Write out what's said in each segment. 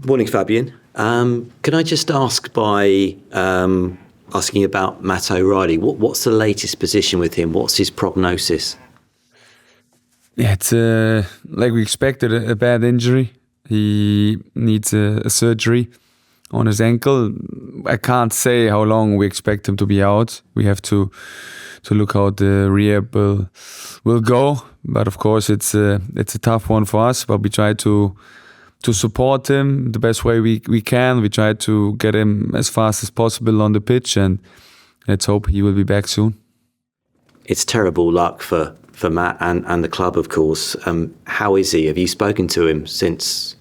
Morning, Fabian. Can I just ask by asking about Matt O'Reilly? What's the latest position with him? What's his prognosis? Yeah, it's like we expected, a bad injury. He needs a surgery on his ankle. I can't say how long we expect him to be out. We have to look how the rehab will go. But of course, it's a tough one for us. But we try to support him the best way we can. We try to get him as fast as possible on the pitch, and let's hope he will be back soon. It's terrible luck for Matt and the club, of course. How is he? Have you spoken to him since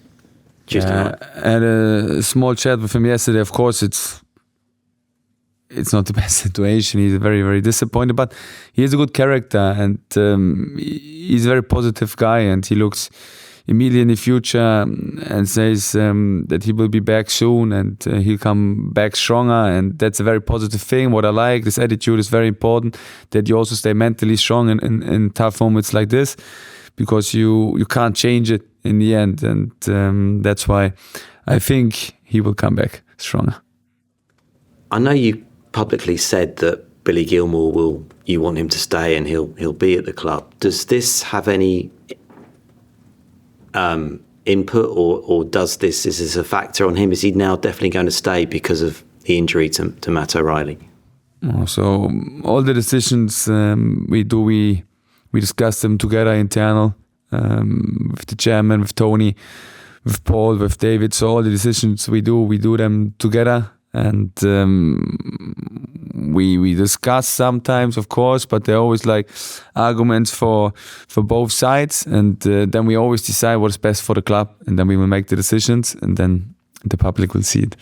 Tuesday night? I had a small chat with him yesterday. Of course, it's not the best situation. He's very, very disappointed, but he has a good character, and he's a very positive guy, and he looks immediately in the future and says that he will be back soon and he'll come back stronger, and that's a very positive thing. What I like, this attitude is very important, that you also stay mentally strong in tough moments like this, because you can't change it in the end, and that's why I think he will come back stronger. I know you publicly said that Billy Gilmour you want him to stay and he'll be at the club. Does this have any input, or is this a factor on him? Is he now definitely going to stay because of the injury to Matt O'Reilly? So all the decisions we discuss them together internal, with the chairman, with Tony, with Paul, with David. So all the decisions we do them together, and we discuss sometimes, of course, but there are always like arguments for both sides, and then we always decide what's best for the club, and then we will make the decisions, and then the public will see it.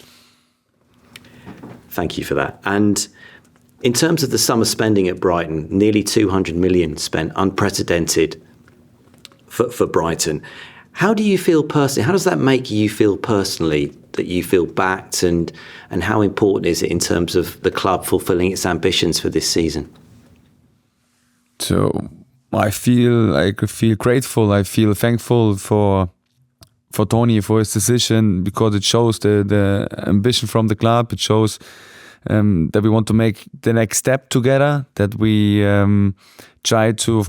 Thank you for that. And in terms of the summer spending at Brighton, nearly 200 million spent, unprecedented for Brighton. How do you feel personally? How does that make you feel personally, that you feel backed, and how important is it in terms of the club fulfilling its ambitions for this season? So I feel grateful. I feel thankful for Tony, for his decision, because it shows the ambition from the club. It shows that we want to make the next step together, that we try to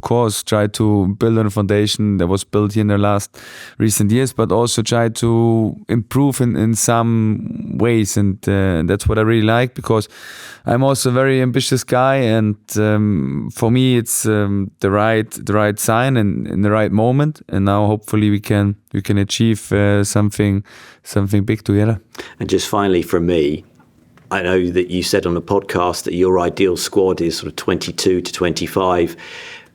build on a foundation that was built here in the recent years, but also try to improve in some ways, and that's what I really like, because I'm also a very ambitious guy, and for me it's the right sign and in the right moment, and now hopefully we can achieve something big together. And just finally from me, I know that you said on the podcast that your ideal squad is sort of 22 to 25.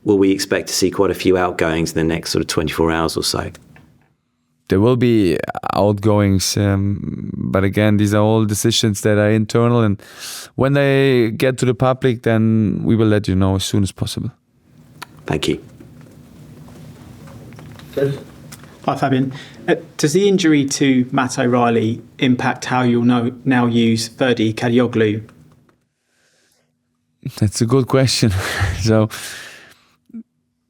Will we expect to see quite a few outgoings in the next sort of 24 hours or so? There will be outgoings, but again, these are all decisions that are internal, and when they get to the public, then we will let you know as soon as possible. Thank you. Hi, Fabian. Does the injury to Matt O'Reilly impact how you'll now use Ferdi Kadioglu? That's a good question. So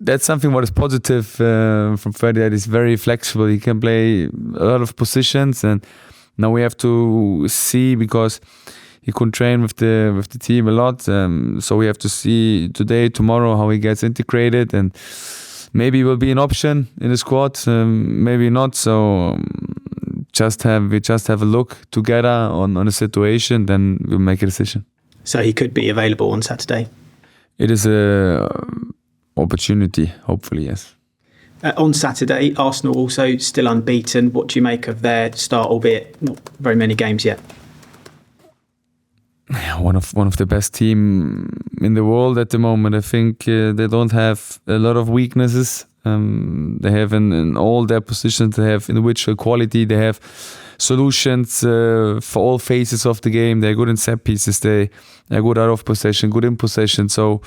that's something what is positive from Ferdi, that is very flexible. He can play a lot of positions, and now we have to see, because he could train with the team a lot. So we have to see today, tomorrow, how he gets integrated, and maybe he will be an option in the squad, maybe not. So we just have a look together on the situation, then we'll make a decision. So he could be available on Saturday? It is a opportunity, hopefully, yes. On Saturday, Arsenal also still unbeaten. What do you make of their start, albeit not very many games yet? One of the best team in the world at the moment. I think they don't have a lot of weaknesses. They have in all their positions, they have individual quality. They have solutions for all phases of the game. They're good in set pieces. They are good out of possession, good in possession. So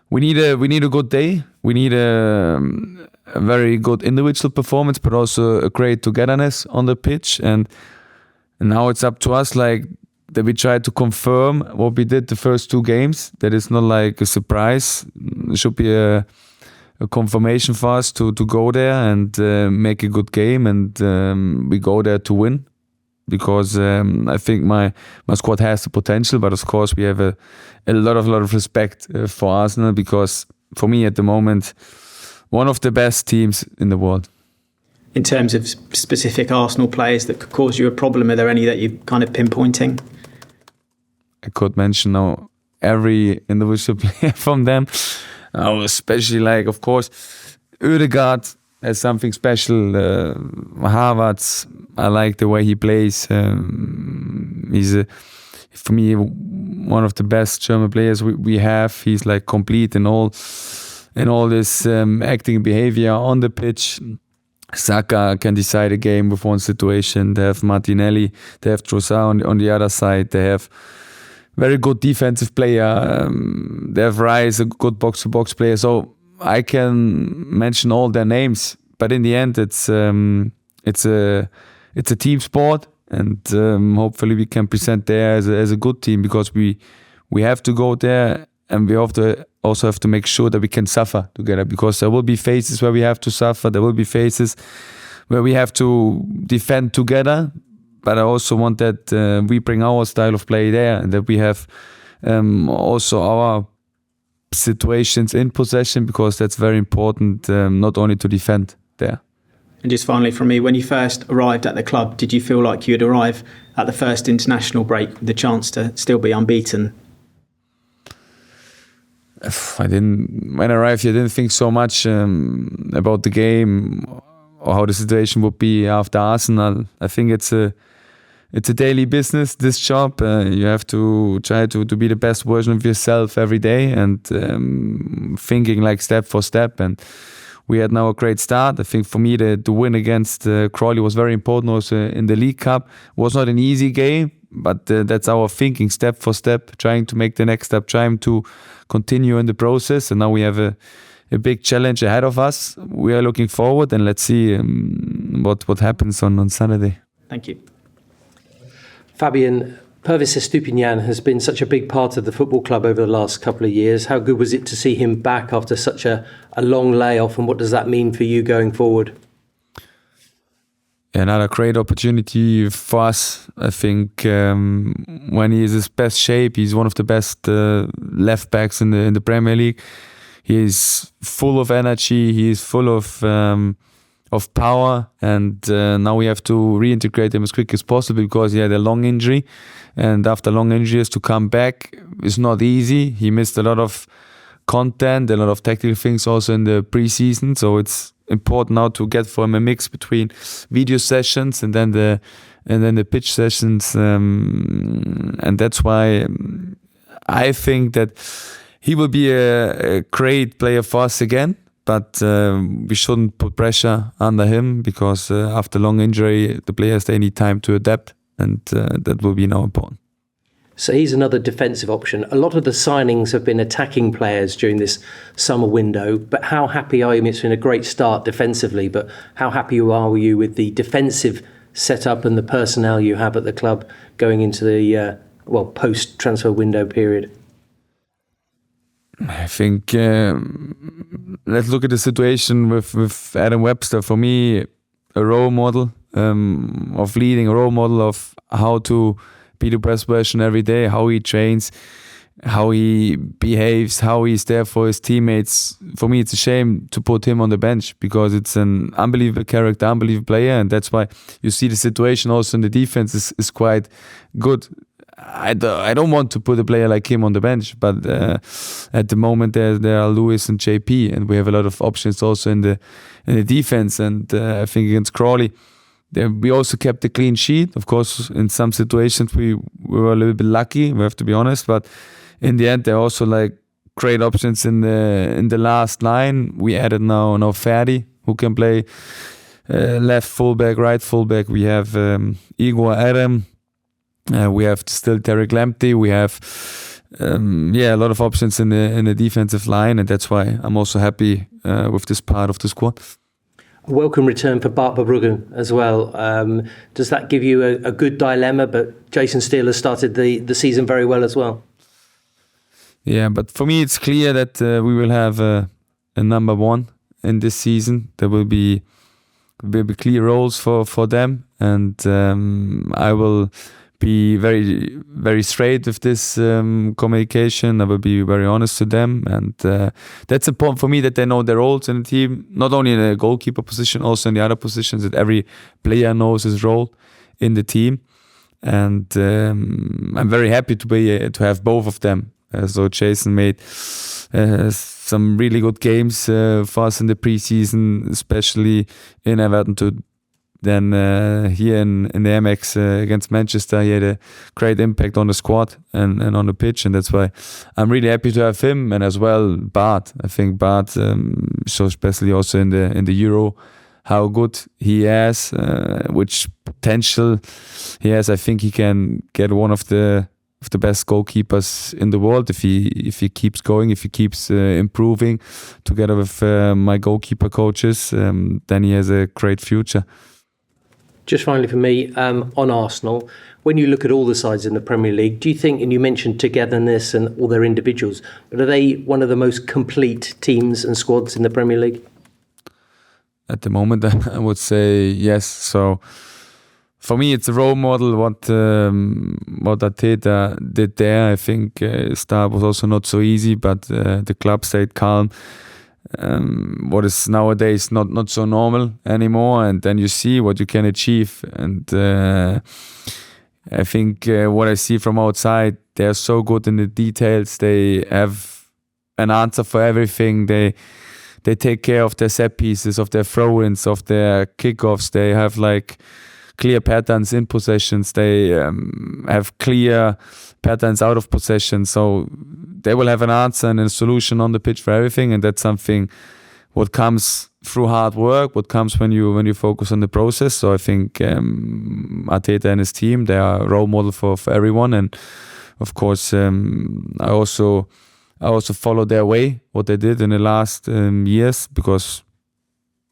we need a good day. We need a very good individual performance, but also a great togetherness on the pitch. And now it's up to us, that we try to confirm what we did the first two games. That is not like a surprise. It should be a a confirmation for us to go there and make a good game, and we go there to win, because I think my squad has the potential, but of course we have a lot of respect for Arsenal, because for me at the moment, one of the best teams in the world. In terms of specific Arsenal players that could cause you a problem, are there any that you're kind of pinpointing? I could mention now every individual player from them. Especially, like, of course, Ødegaard has something special. Havertz, I like the way he plays. He's for me one of the best German players we have. He's like complete in all this acting behavior on the pitch. Saka can decide a game with one situation. They have Martinelli, they have Trossard on the other side. They have very good defensive player. They have Rice, a good box-to-box player. So I can mention all their names, but in the end, it's a team sport, and hopefully we can present there as a good team, because we have to go there, and we also have to make sure that we can suffer together, because there will be phases where we have to suffer. There will be phases where we have to defend together. But I also want that we bring our style of play there, and that we have also our situations in possession, because that's very important, not only to defend there. And just finally from me, when you first arrived at the club, did you feel like you'd arrive at the first international break with the chance to still be unbeaten? When I arrived, I didn't think so much about the game or how the situation would be after Arsenal. I think it's a daily business, this job. You have to try to be the best version of yourself every day, and thinking like step for step. And we had now a great start. I think for me the win against Crawley was very important also in the League Cup. It was not an easy game, but that's our thinking, step for step, trying to make the next step, trying to continue in the process. And now we have a big challenge ahead of us. We are looking forward, and let's see what happens on Saturday. Thank you. Fabian, Pervis Estupinan has been such a big part of the football club over the last couple of years. How good was it to see him back after such a long layoff, and what does that mean for you going forward? Another great opportunity for us. I think when he is his best shape, he's one of the best left backs in the Premier League. He is full of energy. He is full of power, and now we have to reintegrate him as quick as possible, because he had a long injury, and after long injuries to come back is not easy. He missed a lot of content, a lot of tactical things also in the pre-season, so it's important now to get for him a mix between video sessions and then the pitch sessions, and that's why I think that he will be a great player for us again. But we shouldn't put pressure under him, because after long injury, the players, they need time to adapt, and that will be now important. So he's another defensive option. A lot of the signings have been attacking players during this summer window, but how happy are you? It's been a great start defensively, but how happy are you with the defensive setup and the personnel you have at the club going into the post-transfer window period? I think let's look at the situation with Adam Webster. For me, a role model of leading, a role model of how to be the best version every day, how he trains, how he behaves, how he's there for his teammates. For me, it's a shame to put him on the bench, because it's an unbelievable character, unbelievable player, and that's why you see the situation also in the defense is quite good. I don't want to put a player like him on the bench, but at the moment there are Lewis and JP, and we have a lot of options also in the defense. And I think against Crawley, we also kept a clean sheet. Of course, in some situations we were a little bit lucky, we have to be honest, but in the end there are also like great options in the last line. We added now Ferdi, who can play left fullback, right fullback. We have Igor Adam. We have still Derek Lamptey. We have a lot of options in the defensive line, and that's why I'm also happy with this part of the squad. A welcome return for Bart Verbruggen as well. Does that give you a good dilemma? But Jason Steele has started the season very well as well. Yeah, but for me it's clear that we will have a a number one in this season. There will be clear roles for them, and I will be very, very straight with this communication. I will be very honest to them, and that's important for me, that they know their roles in the team, not only in the goalkeeper position, also in the other positions, that every player knows his role in the team. And I'm very happy to have both of them. So Jason made some really good games for us in the preseason, especially in Everton. Then here in the MX against Manchester, he had a great impact on the squad and on the pitch, and that's why I'm really happy to have him, and as well Bart. I think Bart shows, especially also in the Euro, how good he has, which potential he has. I think he can get one of the best goalkeepers in the world if he keeps going, if he keeps improving together with my goalkeeper coaches. Then he has a great future. Just finally for me, on Arsenal, when you look at all the sides in the Premier League, do you think, and you mentioned togetherness and all their individuals, but are they one of the most complete teams and squads in the Premier League? At the moment, I would say yes. So for me, it's a role model what Arteta did there. I think start was also not so easy, but the club stayed calm. What is nowadays not so normal anymore, and then you see what you can achieve. And I think what I see from outside, they're so good in the details. They have an answer for everything. They take care of their set pieces, of their throw-ins, of their kickoffs. They have like clear patterns in possessions. They have clear patterns out of possession. So they will have an answer and a solution on the pitch for everything, and that's something what comes through hard work, what comes when you focus on the process. So I think Arteta and his team, they are a role model for everyone. And of course, I also follow their way, what they did in the last years, because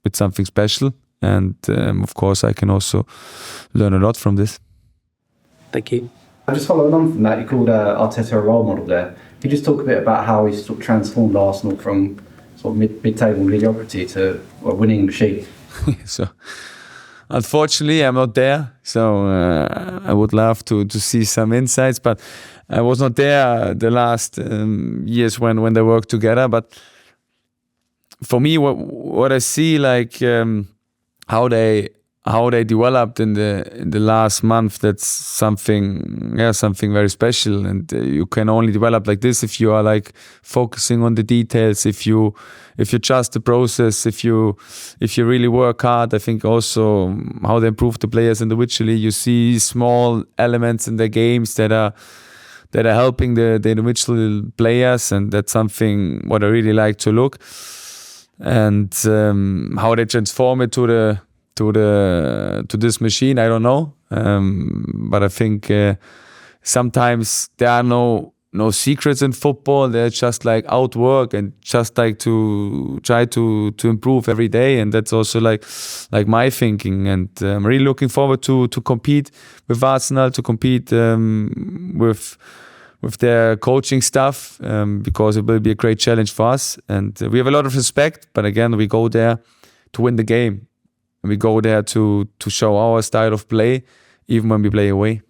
it's something special. And of course, I can also learn a lot from this. Thank you. Just following on from that, you called Arteta a role model there. Can you just talk a bit about how he's sort of transformed Arsenal from sort of mid-table mediocrity to a winning machine? So, unfortunately, I'm not there. So I would love to see some insights, but I was not there the last years when they worked together. But for me, what I see, like how they developed in the last month, that's something very special. And you can only develop like this if you are like focusing on the details, if you trust the process, if you really work hard. I think also how they improve the players individually. You see small elements in their games that are helping the individual players, and that's something what I really like to look. And how they transform it to this machine, I don't know. But I think sometimes there are no secrets in football. They're just like outwork and just like to try to improve every day. And that's also like my thinking. And I'm really looking forward to compete with Arsenal, to compete with their coaching stuff, because it will be a great challenge for us. And we have a lot of respect, but again, we go there to win the game. And we go there to show our style of play, even when we play away.